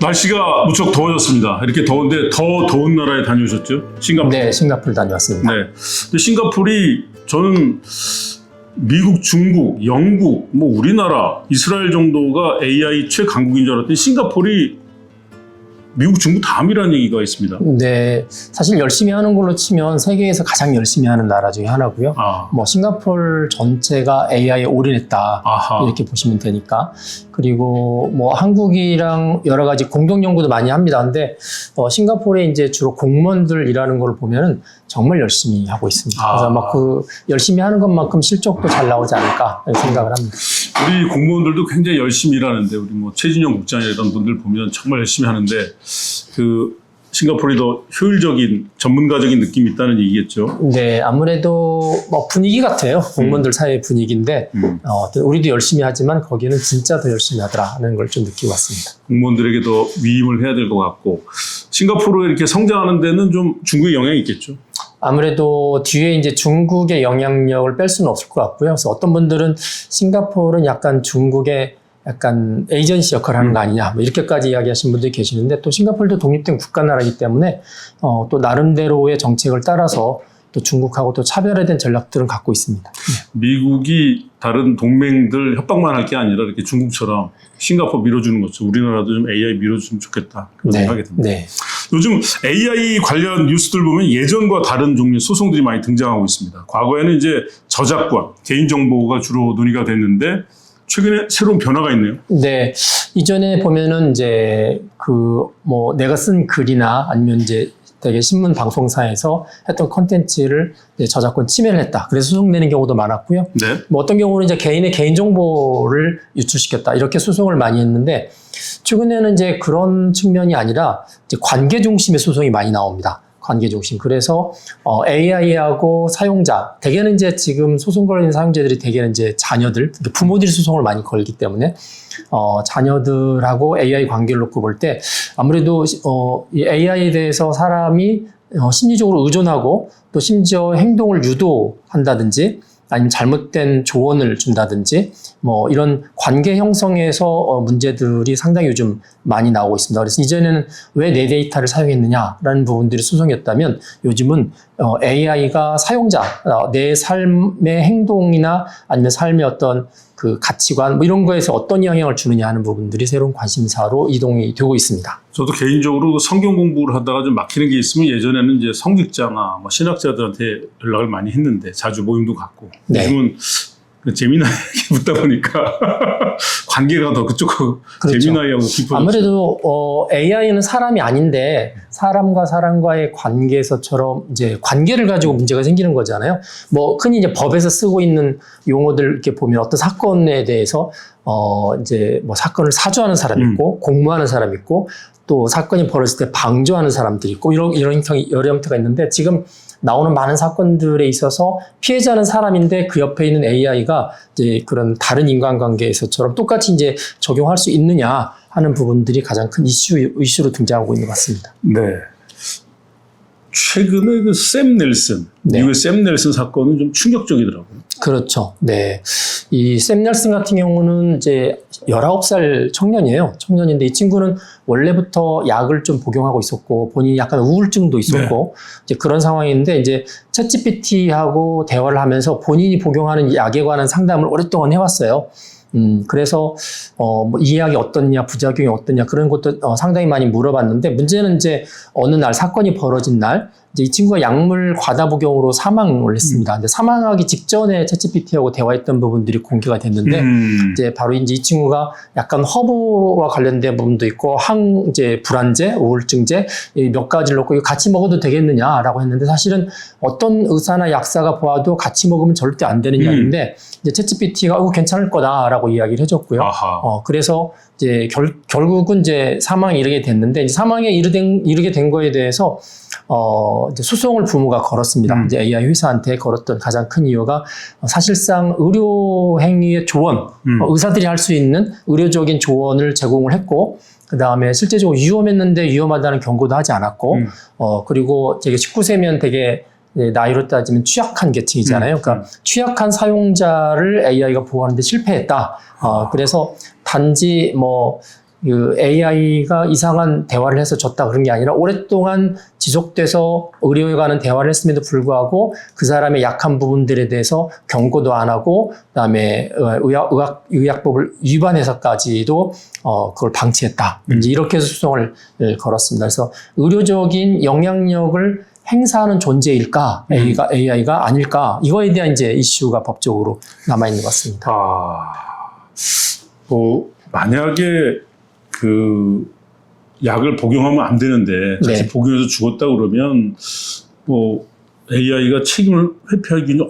날씨가 무척 더워졌습니다. 이렇게 더운데 더 더운 나라에 다녀오셨죠? 싱가포르. 네, 싱가포르 다녀왔습니다. 네. 근데 싱가포르이 저는 미국, 중국, 영국, 뭐 우리나라, 이스라엘 정도가 AI 최강국인 줄 알았더니 싱가포르이 미국, 중국 다음이라는 얘기가 있습니다. 네, 사실 열심히 하는 걸로 치면 세계에서 가장 열심히 하는 나라 중에 하나고요. 뭐 싱가포르 전체가 AI에 올인했다 아하. 이렇게 보시면 되니까. 그리고 뭐 한국이랑 여러 가지 공동 연구도 많이 합니다. 근데 싱가포르에 이제 주로 공무원들 일하는 걸 보면은 정말 열심히 하고 있습니다. 그래서 막 그 열심히 하는 것만큼 실적도 잘 나오지 않을까 생각을 합니다. 우리 공무원들도 굉장히 열심히 일하는데 우리 뭐 최진영 국장이나 이런 분들 보면 정말 열심히 하는데 그 싱가포르이 더 효율적인 전문가적인 느낌이 있다는 얘기겠죠. 네, 아무래도 뭐 분위기 같아요. 공무원들 사이의 분위기인데 우리도 열심히 하지만 거기는 진짜 더 열심히 하더라는 걸 좀 느끼고 왔습니다. 공무원들에게 더 위임을 해야 될 것 같고 싱가포르에 이렇게 성장하는 데는 좀 중국의 영향이 있겠죠. 아무래도 뒤에 이제 중국의 영향력을 뺄 수는 없을 것 같고요. 그래서 어떤 분들은 싱가포르는 약간 중국의 약간 에이전시 역할을 하는 거 아니냐 뭐 이렇게까지 이야기하시는 분들이 계시는데 또 싱가포르도 독립된 국가 나라이기 때문에 또 나름대로의 정책을 따라서 또 중국하고 또 차별화된 전략들은 갖고 있습니다. 미국이 다른 동맹들 협박만 할 게 아니라 이렇게 중국처럼 싱가포르 밀어주는 것처럼 우리나라도 좀 AI 밀어주면 좋겠다 그런 생각이 듭니다. 네. 요즘 AI 관련 뉴스들 보면 예전과 다른 종류의 소송들이 많이 등장하고 있습니다. 과거에는 이제 저작권, 개인정보가 주로 논의가 됐는데 최근에 새로운 변화가 있네요. 네. 이전에 보면은 이제 뭐 내가 쓴 글이나 아니면 이제 되게 신문 방송사에서 했던 컨텐츠를 저작권 침해를 했다. 그래서 소송되는 경우도 많았고요. 네. 뭐 어떤 경우는 이제 개인의 개인정보를 유출시켰다. 이렇게 소송을 많이 했는데 최근에는 이제 그런 측면이 아니라 이제 관계 중심의 소송이 많이 나옵니다. 관계 중심. 그래서 AI하고 사용자, 대개는 이제 지금 소송 걸리는 사용자들이 대개는 이제 자녀들, 부모들이 소송을 많이 걸기 때문에 자녀들하고 AI 관계를 놓고 볼 때 아무래도 이 AI에 대해서 사람이 심리적으로 의존하고 또 심지어 행동을 유도한다든지 아니면 잘못된 조언을 준다든지 뭐 이런 관계 형성에서 문제들이 상당히 요즘 많이 나오고 있습니다. 그래서 이전에는 왜 내 데이터를 사용했느냐라는 부분들이 소송이었다면 요즘은 AI가 사용자, 내 삶의 행동이나 아니면 삶의 어떤 그 가치관 뭐 이런 거에서 어떤 영향을 주느냐 하는 부분들이 새로운 관심사로 이동이 되고 있습니다. 저도 개인적으로 성경 공부를 하다가 좀 막히는 게 있으면 예전에는 이제 성직자나 뭐 신학자들한테 연락을 많이 했는데 자주 모임도 갖고 네. 요즘은 재미나게 묻다 보니까 관계가 더 그쪽하고 그렇죠. 재미나이하고 깊어졌죠. 아무래도 AI는 사람이 아닌데 사람과 사람과의 관계에서처럼 이제 관계를 가지고 문제가 생기는 거잖아요. 뭐 흔히 이제 법에서 쓰고 있는 용어들 이렇게 보면 어떤 사건에 대해서 이제 뭐 사건을 사주하는 사람이 있고 공모하는 사람이 있고 또 사건이 벌어질 때 방조하는 사람들이 있고 이런 여러 형태가 있는데 지금 나오는 많은 사건들에 있어서 피해자는 사람인데 그 옆에 있는 AI가 이제 그런 다른 인간관계에서처럼 똑같이 이제 적용할 수 있느냐 하는 부분들이 가장 큰 이슈로 등장하고 있는 것 같습니다. 네. 최근에 그 샘 넬슨, 네. 미국의 샘 넬슨 사건은 좀 충격적이더라고요. 그렇죠. 네. 이 샘 넬슨 같은 경우는 이제 19살 청년이에요. 청년인데 이 친구는 원래부터 약을 좀 복용하고 있었고 본인이 약간 우울증도 있었고 이제 그런 상황인데 이제 챗GPT하고 대화를 하면서 본인이 복용하는 약에 관한 상담을 오랫동안 해왔어요. 그래서 뭐 이 약이 어떻냐, 부작용이 어떻냐 그런 것도 상당히 많이 물어봤는데 문제는 이제 어느 날 사건이 벌어진 날 이제 이 친구가 약물 과다 복용으로 사망을 했습니다. 근데 사망하기 직전에 챗GPT하고 대화했던 부분들이 공개가 됐는데 이제 바로 이제 이 친구가 약간 허브와 관련된 부분도 있고 이제 불안제, 우울증제 몇 가지를 놓고 이거 같이 먹어도 되겠느냐라고 했는데 사실은 어떤 의사나 약사가 보아도 같이 먹으면 절대 안 되는 약인데 이제 챗GPT가 괜찮을 거다라고 이야기를 해줬고요. 그래서 이제 결국은 이제 사망에 이르게 됐는데 이제 사망에 이르게 된 거에 대해서 이제 소송을 부모가 걸었습니다. 이제 AI 회사한테 걸었던 가장 큰 이유가 사실상 의료 행위의 조언, 의사들이 할 수 있는 의료적인 조언을 제공을 했고, 그 다음에 실제적으로 위험했는데 위험하다는 경고도 하지 않았고, 그리고 되게 19세면 되게 나이로 따지면 취약한 계층이잖아요. 그러니까 취약한 사용자를 AI가 보호하는데 실패했다. 그래서 단지 뭐 그 AI가 이상한 대화를 해서 졌다 그런 게 아니라 오랫동안 지속돼서 의료에 관한 대화를 했음에도 불구하고 그 사람의 약한 부분들에 대해서 경고도 안 하고 그다음에 의약법을 위반해서까지도 그걸 방치했다. 이제 이렇게 해서 소송을 걸었습니다. 그래서 의료적인 영향력을 행사하는 존재일까? AI가 아닐까? 이거에 대한 이제 이슈가 법적으로 남아있는 것 같습니다. 만약에 그 약을 복용하면 안 되는데 자칫 네. 복용해서 죽었다 그러면 AI가 책임을 회피하기는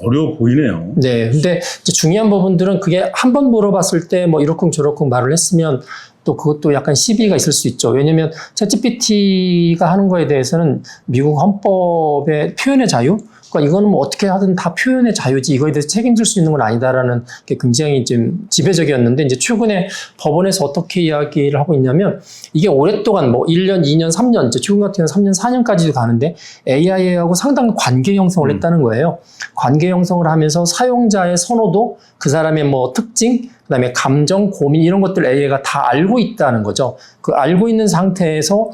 어려워 보이네요. 네. 근데 이제 중요한 부분들은 그게 한 번 물어봤을 때 뭐 이러쿵저러쿵 말을 했으면 또 그것도 약간 시비가 있을 수 있죠. 왜냐면 챗GPT가 하는 거에 대해서는 미국 헌법의 표현의 자유? 그러니까 이거는 뭐 어떻게 하든 다 표현의 자유지 이거에 대해서 책임질 수 있는 건 아니다라는 게 굉장히 좀 지배적이었는데 이제 최근에 법원에서 어떻게 이야기를 하고 있냐면 이게 오랫동안 뭐 1년, 2년, 3년, 이제 최근 같은 경우는 3년, 4년까지도 가는데 AI하고 상당히 관계 형성을 했다는 거예요. 관계 형성을 하면서 사용자의 선호도, 그 사람의 뭐 특징, 그다음에 감정, 고민 이런 것들 AI가 다 알고 있다는 거죠. 그 알고 있는 상태에서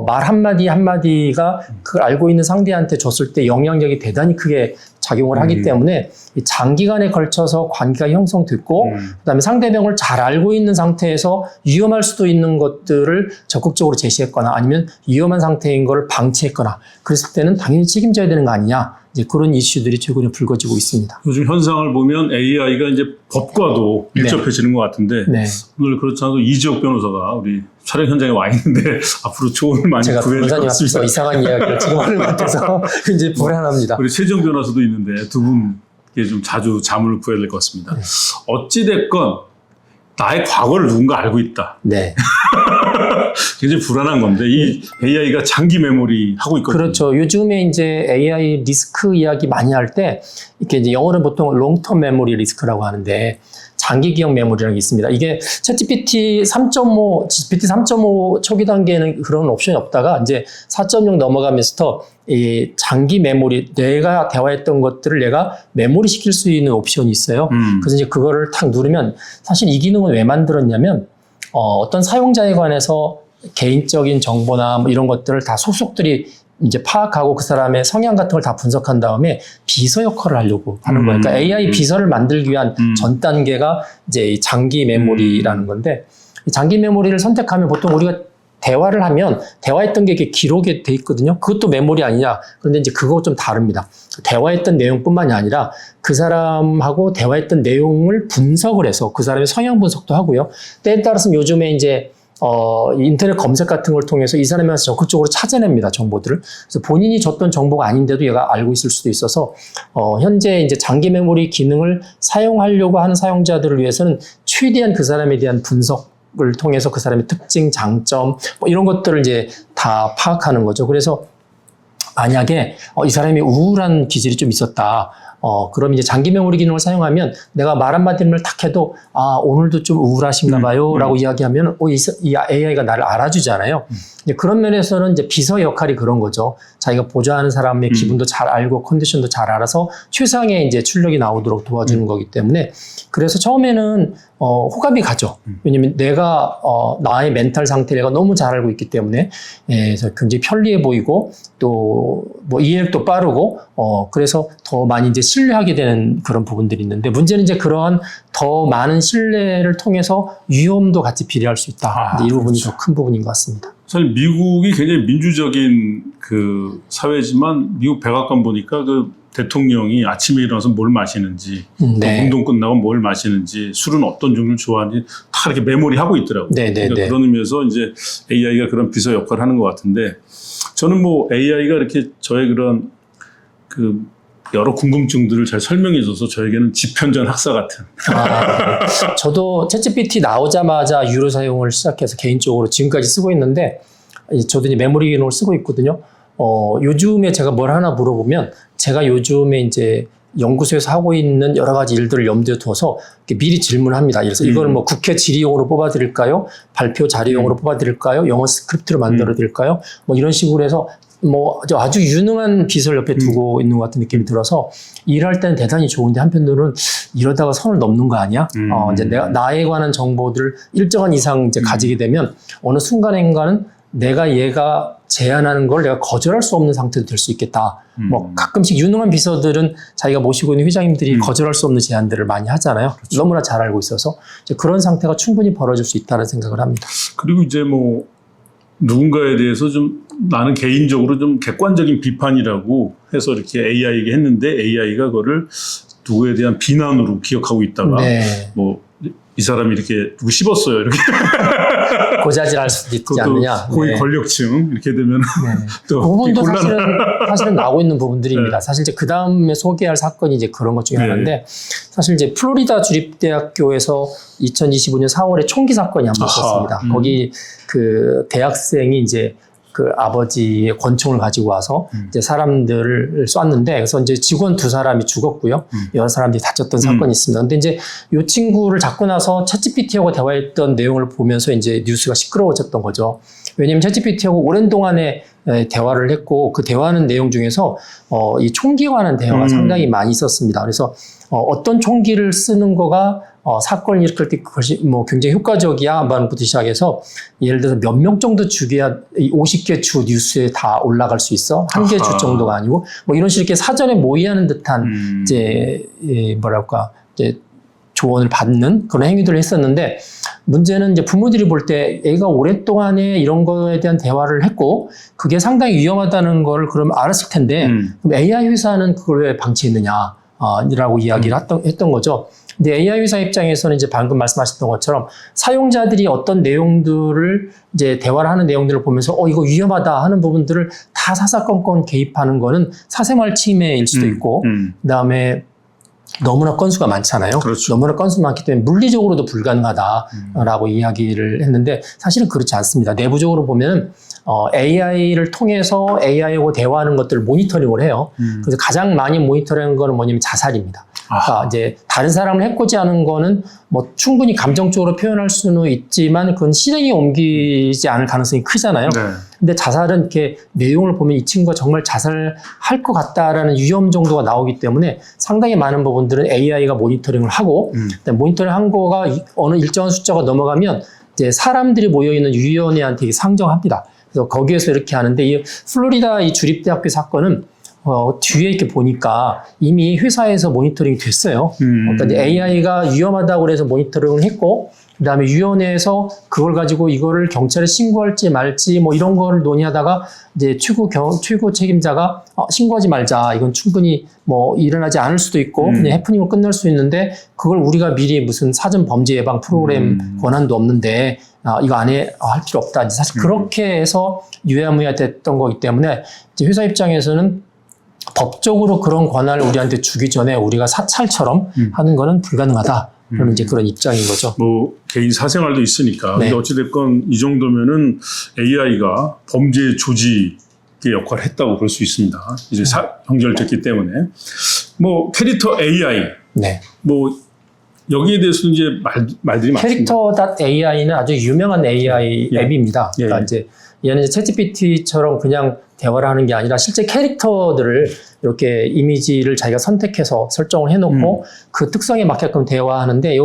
말 한마디 한마디가 그걸 알고 있는 상대한테 줬을 때 영향력이 대단히 크게 작용을 하기 때문에 장기간에 걸쳐서 관계가 형성됐고 그다음에 상대방을 잘 알고 있는 상태에서 위험할 수도 있는 것들을 적극적으로 제시했거나 아니면 위험한 상태인 걸 방치했거나 그랬을 때는 당연히 책임져야 되는 거 아니냐. 이제 그런 이슈들이 최근에 불거지고 있습니다. 요즘 현상을 보면 AI가 이제 법과도 밀접해지는 것 같은데 오늘 그렇지 않아도 이지혁 변호사가 우리 촬영 현장에 와 있는데 앞으로 조언을 많이 구해야 될 것 변호사님 같습니다. 앞에서 이상한 이야기를 지금 하는 것 같아서 이제 불안합니다. 우리 최정 변호사도 있는데 두 분께 좀 자주 자문을 구해야 될 것 같습니다. 어찌됐건 나의 과거를 누군가 알고 있다. 네. 굉장히 불안한 건데 이 AI가 장기 메모리 하고 있거든요. 그렇죠. 요즘에 이제 AI 리스크 이야기 많이 할 때 이렇게 이제 영어는 보통 롱텀 메모리 리스크라고 하는데 장기 기억 메모리라는 게 있습니다. 이게 챗GPT 3.5, GPT 3.5 초기 단계에는 그런 옵션이 없다가 이제 4.0 넘어가면서 이 장기 메모리, 내가 대화했던 것들을 내가 메모리 시킬 수 있는 옵션이 있어요. 그래서 이제 그거를 탁 누르면 사실 이 기능은 왜 만들었냐면 어떤 사용자에 관해서 개인적인 정보나 뭐 이런 것들을 다 속속들이 이제 파악하고 그 사람의 성향 같은 걸 다 분석한 다음에 비서 역할을 하려고 하는 거예요. 그러니까 AI 비서를 만들기 위한 전 단계가 이제 이 장기 메모리라는 건데 이 장기 메모리를 선택하면 보통 우리가 대화를 하면 대화했던 게 이렇게 기록에 돼 있거든요. 그것도 메모리 아니냐. 그런데 이제 그거 좀 다릅니다. 대화했던 내용뿐만이 아니라 그 사람하고 대화했던 내용을 분석을 해서 그 사람의 성향 분석도 하고요. 때에 따라서는 요즘에 이제 인터넷 검색 같은 걸 통해서 이 사람에 대해서 적극적으로 찾아냅니다, 정보들을. 그래서 본인이 줬던 정보가 아닌데도 얘가 알고 있을 수도 있어서, 현재 이제 장기 메모리 기능을 사용하려고 하는 사용자들을 위해서는 최대한 그 사람에 대한 분석을 통해서 그 사람의 특징, 장점, 뭐 이런 것들을 이제 다 파악하는 거죠. 그래서 만약에 이 사람이 우울한 기질이 좀 있었다. 그럼 이제 장기 메모리 기능을 사용하면 내가 말 한마디를 딱 해도 오늘도 좀 우울하신가 봐요 라고 이야기하면 이 AI가 나를 알아주잖아요. 이제 그런 면에서는 이제 비서 역할이 그런 거죠. 자기가 보좌하는 사람의 기분도 잘 알고 컨디션도 잘 알아서 최상의 이제 출력이 나오도록 도와주는 거기 때문에 그래서 처음에는 호감이 가죠. 왜냐면 내가 나의 멘탈 상태를 내가 너무 잘 알고 있기 때문에 그래서 굉장히 편리해 보이고 또 뭐 이해력도 빠르고 그래서 더 많이 이제 신뢰하게 되는 그런 부분들이 있는데 문제는 이제 그러한 더 많은 신뢰를 통해서 위험도 같이 비례할 수 있다. 이 부분이 더 큰 부분인 것 같습니다. 사실 미국이 굉장히 민주적인 그 사회지만 미국 백악관 보니까 그 대통령이 아침에 일어나서 뭘 마시는지, 운동 끝나고 뭘 마시는지, 술은 어떤 종류를 좋아하는지 다 이렇게 메모리하고 있더라고요. 그러니까 그런 의미에서 이제 AI가 그런 비서 역할을 하는 것 같은데 저는 뭐 AI가 이렇게 저의 그런 그 여러 궁금증들을 잘 설명해줘서 저에게는 지편전 학사 같은. 저도 챗GPT 나오자마자 유료 사용을 시작해서 개인적으로 지금까지 쓰고 있는데 저도 이제 메모리 기능을 쓰고 있거든요. 요즘에 제가 뭘 하나 물어보면 제가 요즘에 이제 연구소에서 하고 있는 여러 가지 일들을 염두에 둬서 미리 질문합니다. 그래서 이거는 뭐 국회 질의용으로 뽑아드릴까요? 발표 자료용으로 뽑아드릴까요? 영어 스크립트로 만들어드릴까요? 뭐 이런 식으로 해서 뭐 아주 유능한 비서를 옆에 두고 있는 것 같은 느낌이 들어서 일할 때는 대단히 좋은데 한편으로는 이러다가 선을 넘는 거 아니야? 이제 나에 관한 정보들을 일정한 이상 이제 가지게 되면 어느 순간인가는 얘가 제안하는 걸 내가 거절할 수 없는 상태도 될 수 있겠다. 뭐 가끔씩 유능한 비서들은 자기가 모시고 있는 회장님들이 거절할 수 없는 제안들을 많이 하잖아요. 그렇죠. 너무나 잘 알고 있어서 이제 그런 상태가 충분히 벌어질 수 있다는 생각을 합니다. 그리고 이제 뭐 누군가에 대해서 좀 나는 개인적으로 좀 객관적인 비판이라고 해서 이렇게 AI에게 했는데 AI가 그거를 누구에 대한 비난으로 기억하고 있다가 네. 뭐 이 사람이 이렇게 누구 씹었어요 이렇게 고자질할 수도 있지 않느냐. 고위 네. 권력층 이렇게 되면 또 그 부분도 곤란한 사실은 나오고 있는 부분들입니다. 네. 사실 이제 그 다음에 소개할 사건이 이제 그런 것 중에 하나인데 사실 이제 플로리다 주립대학교에서 2025년 4월에 총기 사건이 한 번 있었습니다. 거기 그 대학생이 이제 그 아버지의 권총을 가지고 와서 이제 사람들을 쐈는데 그래서 이제 직원 2사람이 죽었고요. 여러 사람들이 다쳤던 사건이 있습니다. 근데 이제 이 친구를 잡고 나서 챗GPT하고 대화했던 내용을 보면서 이제 뉴스가 시끄러워졌던 거죠. 왜냐하면 챗GPT하고 오랜 동안에 대화를 했고 그 대화하는 내용 중에서 이 총기에 관한 대화가 상당히 많이 있었습니다. 그래서 어떤 총기를 쓰는 거가 사건을 일으킬 때 그것이 뭐 굉장히 효과적이야 말부터 시작해서 예를 들어서 몇 명 정도 죽여야 50개 주 뉴스에 다 올라갈 수 있어? 한 개 주 정도가 아니고 뭐 이런 식으로 이렇게 사전에 모의하는 듯한 이제 뭐랄까 이제 조언을 받는 그런 행위들을 했었는데 문제는 이제 부모들이 볼 때 애가 오랫동안에 이런 거에 대한 대화를 했고 그게 상당히 위험하다는 걸 그럼 알았을 텐데 그럼 AI 회사는 그걸 왜 방치했느냐 라고 이야기를 했던 거죠. 근데 AI 회사 입장에서는 이제 방금 말씀하셨던 것처럼 사용자들이 어떤 내용들을 이제 대화를 하는 내용들을 보면서 이거 위험하다 하는 부분들을 다 사사건건 개입하는 거는 사생활 침해일 수도 있고 그다음에 너무나 건수가 많잖아요. 그렇죠. 너무나 건수가 많기 때문에 물리적으로도 불가능하다라고 이야기를 했는데 사실은 그렇지 않습니다. 내부적으로 보면 AI를 통해서 AI하고 대화하는 것들을 모니터링을 해요. 그래서 가장 많이 모니터링하는 거는 뭐냐면 자살입니다. 그러니까 이제 다른 사람을 해코지 하는 거는 뭐 충분히 감정적으로 표현할 수는 있지만 그건 실행에 옮기지 않을 가능성이 크잖아요. 네. 근데 자살은 이렇게 내용을 보면 이 친구가 정말 자살할 것 같다라는 위험 정도가 나오기 때문에 상당히 많은 부분들은 AI가 모니터링을 하고 모니터링 한 거가 어느 일정한 숫자가 넘어가면 이제 사람들이 모여있는 위원회한테 상정합니다. 그래서 거기에서 이렇게 하는데 이 플로리다 이 주립대학교 사건은 뒤에 이렇게 보니까 이미 회사에서 모니터링이 됐어요. 그러니까 AI가 위험하다고 해서 모니터링을 했고, 그 다음에 위원회에서 그걸 가지고 이거를 경찰에 신고할지 말지 뭐 이런 거를 논의하다가 이제 최고 책임자가 신고하지 말자. 이건 충분히 뭐 일어나지 않을 수도 있고 그냥 해프닝으로 끝날 수 있는데 그걸 우리가 미리 무슨 사전 범죄 예방 프로그램 권한도 없는데 이거 안 할 필요 없다. 사실 그렇게 해서 유야무야 됐던 거기 때문에 이제 회사 입장에서는 법적으로 그런 권한을 우리한테 주기 전에 우리가 사찰처럼 하는 거는 불가능하다. 그런 이제 그런 입장인 거죠. 뭐 개인 사생활도 있으니까. 네. 근데 어찌됐건 이 정도면은 AI가 범죄 조직의 역할을 했다고 볼 수 있습니다. 이제 연결됐기 때문에. 뭐 캐릭터 AI. 네. 뭐 여기에 대해서 이제 말들이 많습니다. 캐릭터.ai는 아주 유명한 AI 앱입니다. 그러니까 이제 얘는 이제 챗GPT처럼 그냥 대화를 하는 게 아니라 실제 캐릭터들을 이렇게 이미지를 자기가 선택해서 설정을 해놓고 그 특성에 맞게끔 대화하는데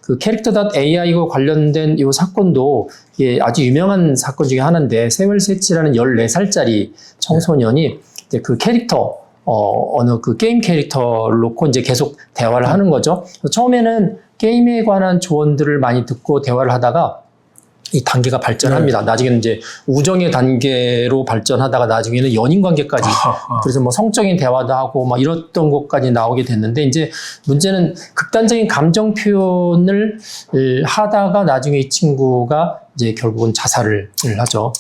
그 캐릭터.ai와 관련된 요 사건도 아주 유명한 사건 중에 하나인데 세월세치라는 14살짜리 청소년이 이제 그 캐릭터 어느 그 게임 캐릭터를 놓고 이제 계속 대화를 하는 거죠. 처음에는 게임에 관한 조언들을 많이 듣고 대화를 하다가 이 단계가 발전합니다. 나중에는 이제 우정의 단계로 발전하다가 나중에는 연인 관계까지 그래서 뭐 성적인 대화도 하고 막 이랬던 것까지 나오게 됐는데 이제 문제는 극단적인 감정 표현을 하다가 나중에 이 친구가 이제 결국은 자살을 하죠.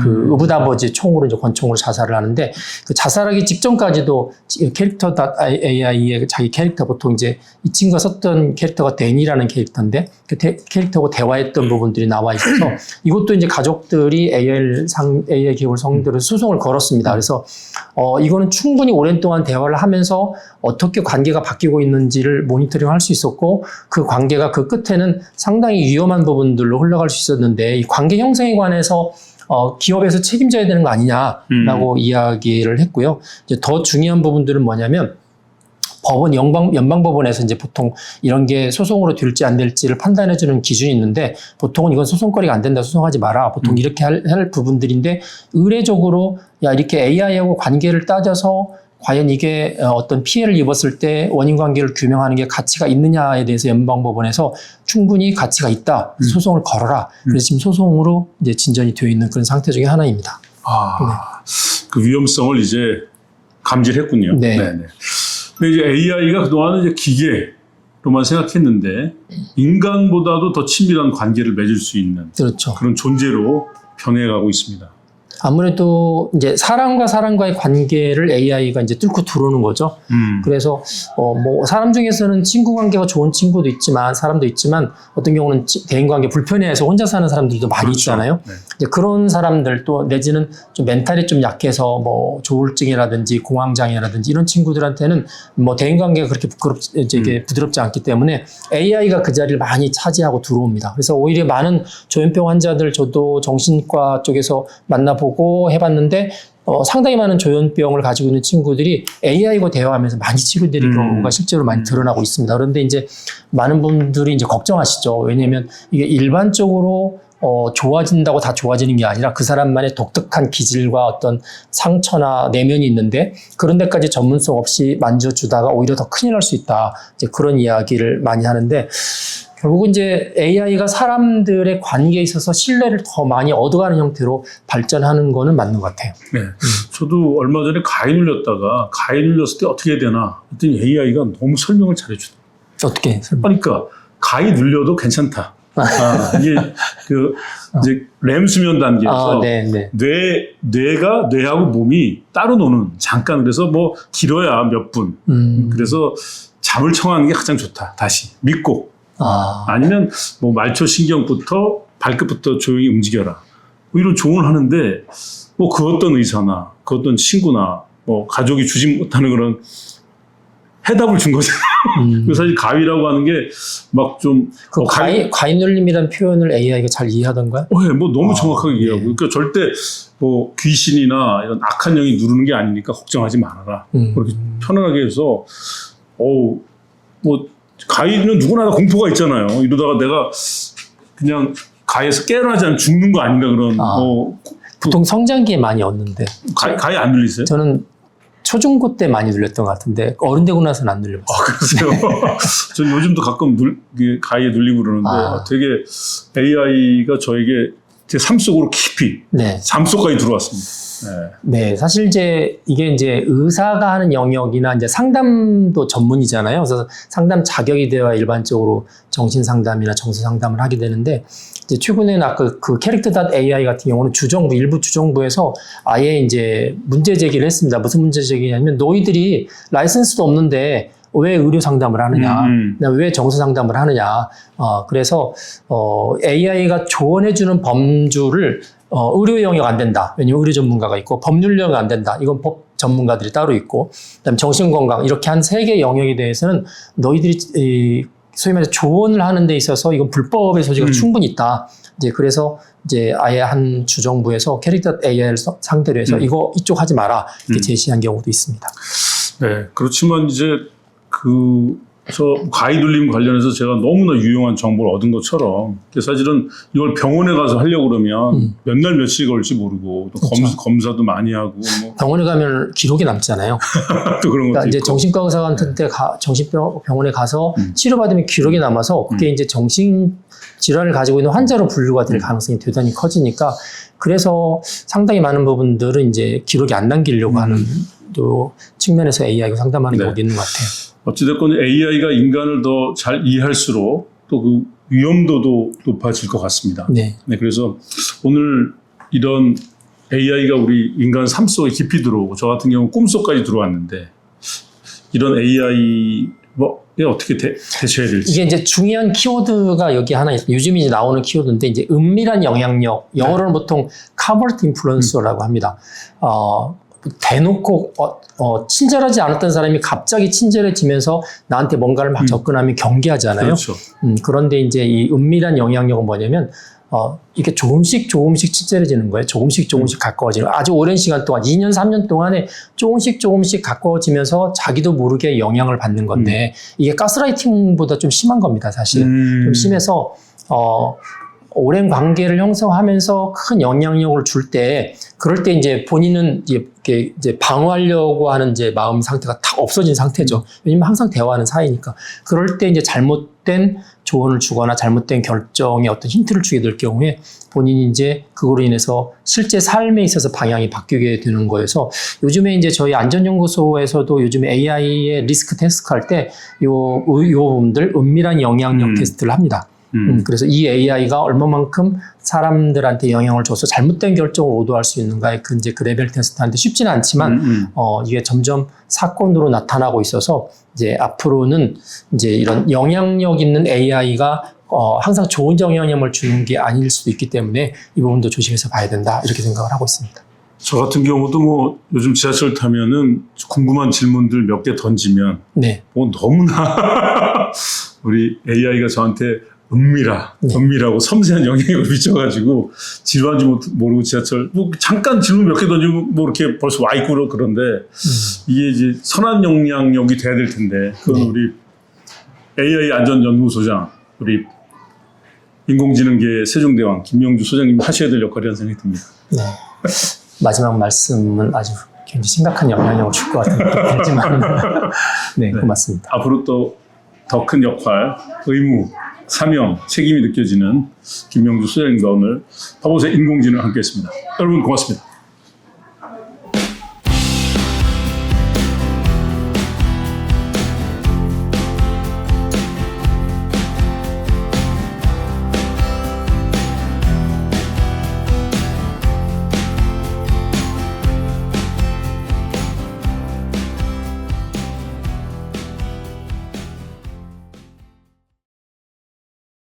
그 의붓아버지 총으로 이제 권총으로 자살을 하는데 그 자살하기 직전까지도 캐릭터.ai의 자기 캐릭터 보통 이제 이 친구가 썼던 캐릭터가 데니라는 캐릭터인데 그 캐릭터하고 대화했던 부분들이 나와 있어서 이것도 이제 가족들이 AI 기업을 상대로 소송을 걸었습니다. 그래서 이거는 충분히 오랜 동안 대화를 하면서 어떻게 관계가 바뀌고 있는지를 모니터링할 수 있었고 그 관계가 그 끝에는 상당히 위험한 부분들로 흘러갈 수 있었는데 이 관계 형성에 관해서 기업에서 책임져야 되는 거 아니냐라고 이야기를 했고요. 이제 더 중요한 부분들은 뭐냐면 법원 연방법원에서 이제 보통 이런 게 소송으로 될지 안 될지를 판단해주는 기준이 있는데 보통은 이건 소송거리가 안 된다, 소송하지 마라. 보통 이렇게 할 부분들인데 의례적으로 야 이렇게 AI하고 관계를 따져서 과연 이게 어떤 피해를 입었을 때 원인 관계를 규명하는 게 가치가 있느냐에 대해서 연방법원에서 충분히 가치가 있다. 소송을 걸어라. 그래서 지금 소송으로 이제 진전이 되어 있는 그런 상태 중에 하나입니다. 그 위험성을 이제 감지했군요. 네. 네네. 근데 이제 AI가 그동안은 이제 기계로만 생각했는데 인간보다도 더 친밀한 관계를 맺을 수 있는 그렇죠. 그런 존재로 변해가고 있습니다. 아무래도 이제 사람과의 관계를 AI가 이제 뚫고 들어오는 거죠. 그래서 뭐 사람 중에서는 친구 관계가 좋은 친구도 있지만 사람도 있지만 어떤 경우는 대인 관계 불편해해서 혼자 사는 사람들도 많이 그렇죠. 있잖아요. 네. 이제 그런 사람들 또 내지는 좀 멘탈이 좀 약해서 뭐 조울증이라든지 공황장애라든지 이런 친구들한테는 뭐 대인 관계가 그렇게 이게 부드럽지 않기 때문에 AI가 그 자리를 많이 차지하고 들어옵니다. 그래서 오히려 많은 조현병 환자들 저도 정신과 쪽에서 만나보고 해봤는데 상당히 많은 조현병을 가지고 있는 친구들이 AI와 대화하면서 많이 치료되는 경우가 실제로 많이 드러나고 있습니다. 그런데 이제 많은 분들이 이제 걱정하시죠. 왜냐하면 이게 일반적으로 좋아진다고 다 좋아지는 게 아니라 그 사람만의 독특한 기질과 어떤 상처나 내면이 있는데 그런 데까지 전문성 없이 만져주다가 오히려 더 큰일 날 수 있다. 이제 그런 이야기를 많이 하는데 결국은 이제 AI가 사람들의 관계에 있어서 신뢰를 더 많이 얻어가는 형태로 발전하는 거는 맞는 것 같아요. 네. 저도 얼마 전에 가위 눌렸다가 가위 눌렸을 때 어떻게 해야 되나 했더니 AI가 너무 설명을 잘해주더라고요. 어떻게? 그러니까 가위 눌려도 괜찮다. 이게 이제 렘 수면 단계에서 뇌하고 몸이 따로 노는 잠깐 그래서 뭐 길어야 몇 분. 그래서 잠을 청하는 게 가장 좋다. 다시 믿고. 아니면 뭐 말초 신경부터 발끝부터 조용히 움직여라. 뭐 이런 조언을 하는데 뭐 그 어떤 의사나 그 어떤 친구나 뭐 가족이 주지 못하는 그런 해답을 준 거잖아요. 사실 가위라고 하는 게 막 좀 가위 눌림이라는 표현을 AI가 잘 이해하던가요? 네, 뭐 너무 정확하게 이해하고 그러니까 절대 뭐 귀신이나 이런 악한 영이 누르는 게 아니니까 걱정하지 말아라. 그렇게 편안하게 해서 뭐 가위는 누구나 다 공포가 있잖아요. 이러다가 내가 그냥 가위에서 깨어나지 않으면 죽는 거 아닌가 그런 보통 성장기에 많이 얻는데 가위 안 눌리세요? 저는 초중고 때 많이 눌렸던 것 같은데 어른 되고 나서는 안 눌려봤어요. 그러세요? 전 요즘도 가끔 가위에 눌리고 그러는데 되게 AI가 저에게 제 삶 속으로 깊이 잠 속까지 들어왔습니다. 네, 사실 이게 이제 의사가 하는 영역이나 이제 상담도 전문이잖아요. 그래서 상담 자격이 되어야 일반적으로 정신 상담이나 정서 상담을 하게 되는데 이제 최근에는 아까 그 캐릭터.ai 같은 경우는 일부 주정부에서 아예 이제 문제 제기를 했습니다. 무슨 문제 제기냐면 너희들이 라이선스도 없는데 왜 의료 상담을 하느냐, 왜 정서 상담을 하느냐. 그래서 AI가 조언해주는 범주를 의료 영역 안 된다. 왜냐면 의료 전문가가 있고 법률 영역 안 된다. 이건 법 전문가들이 따로 있고 그다음에 정신건강 이렇게 한 3개 영역에 대해서는 너희들이 소위 말해서 조언을 하는 데 있어서 이건 불법의 소지가 충분히 있다. 이제 그래서 이제 아예 한 주정부에서 캐릭터.ai를 상대로 해서 이쪽 하지 마라 이렇게 제시한 경우도 있습니다. 네, 그렇지만 이제 저 가위 눌림 관련해서 제가 너무나 유용한 정보를 얻은 것처럼 사실은 이걸 병원에 가서 하려고 그러면 몇 날 며칠 걸릴지 모르고 또 그렇죠. 검사도 많이 하고 병원에 가면 기록이 남잖아요. 또 그런 것도 그러니까 이제 있고. 정신과 의사한테 정신병원에 가서 치료받으면 기록이 남아서 그게 이제 정신 질환을 가지고 있는 환자로 분류가 될 가능성이 대단히 커지니까 그래서 상당히 많은 부분들은 이제 기록이 안 남기려고 하는 또 측면에서 AI가 상담하는 경우도 있는 것 같아요. 어찌됐건 AI가 인간을 더 잘 이해할수록 또 그 위험도도 높아질 것 같습니다. 네, 그래서 오늘 이런 AI가 우리 인간 삶 속에 깊이 들어오고 저 같은 경우는 꿈속까지 들어왔는데 이런 AI에 어떻게 대처해야 될지. 이게 이제 중요한 키워드가 여기 하나 있어요. 요즘 이제 나오는 키워드인데 이제 은밀한 영향력, 영어로는 보통 covert influence라고 합니다. 대놓고 친절하지 않았던 사람이 갑자기 친절해지면서 나한테 뭔가를 막 접근하면 경계하잖아요. 그렇죠. 그런데 이제 이 은밀한 영향력은 뭐냐면 이게 조금씩 친절해지는 거예요. 조금씩 가까워지는 거예요. 아주 오랜 시간 동안 2년, 3년 동안에 조금씩 가까워지면서 자기도 모르게 영향을 받는 건데 이게 가스라이팅보다 좀 심한 겁니다. 사실. 좀 심해서 오랜 관계를 형성하면서 큰 영향력을 줄 때, 그럴 때 이제 본인은 이제 방어하려고 하는 이제 마음 상태가 다 없어진 상태죠. 왜냐면 항상 대화하는 사이니까. 그럴 때 이제 잘못된 조언을 주거나 잘못된 결정에 어떤 힌트를 주게 될 경우에 본인이 이제 그거로 인해서 실제 삶에 있어서 방향이 바뀌게 되는 거여서 요즘에 이제 저희 안전연구소에서도 요즘에 AI의 리스크 테스트 할 때 요 부분들 은밀한 영향력 테스트를 합니다. 그래서 이 AI가 얼마만큼 사람들한테 영향을 줘서 잘못된 결정을 오도할 수 있는가의 그 레벨 테스트하는데 쉽지는 않지만, 이게 점점 사건으로 나타나고 있어서, 이제 앞으로는 이제 이런 영향력 있는 AI가, 항상 좋은 영향력을 주는 게 아닐 수도 있기 때문에 이 부분도 조심해서 봐야 된다. 이렇게 생각을 하고 있습니다. 저 같은 경우도 뭐 요즘 지하철 타면은 궁금한 질문들 몇 개 던지면 네. 뭐 너무나 우리 AI가 저한테 은밀하고 섬세한 영향력을 미쳐가지고 지루한지 모르고 지하철 뭐 잠깐 질문 몇 개 던지고 뭐 이렇게 벌써 와 있고 그런데 이게 이제 선한 영향력이 돼야 될 텐데 그건 우리 AI 안전연구소장 우리 인공지능계 세종대왕 김명주 소장님이 하셔야 될 역할이라는 생각이 듭니다. 네. 마지막 말씀은 아주 굉장히 심각한 영향력을 줄 것 같은 느낌이 들지만 네, 고맙습니다. 앞으로 또 더 큰 역할, 의무, 사명, 책임이 느껴지는 김명주 소장님과 오늘 파보세 인공지능 함께했습니다. 여러분 고맙습니다.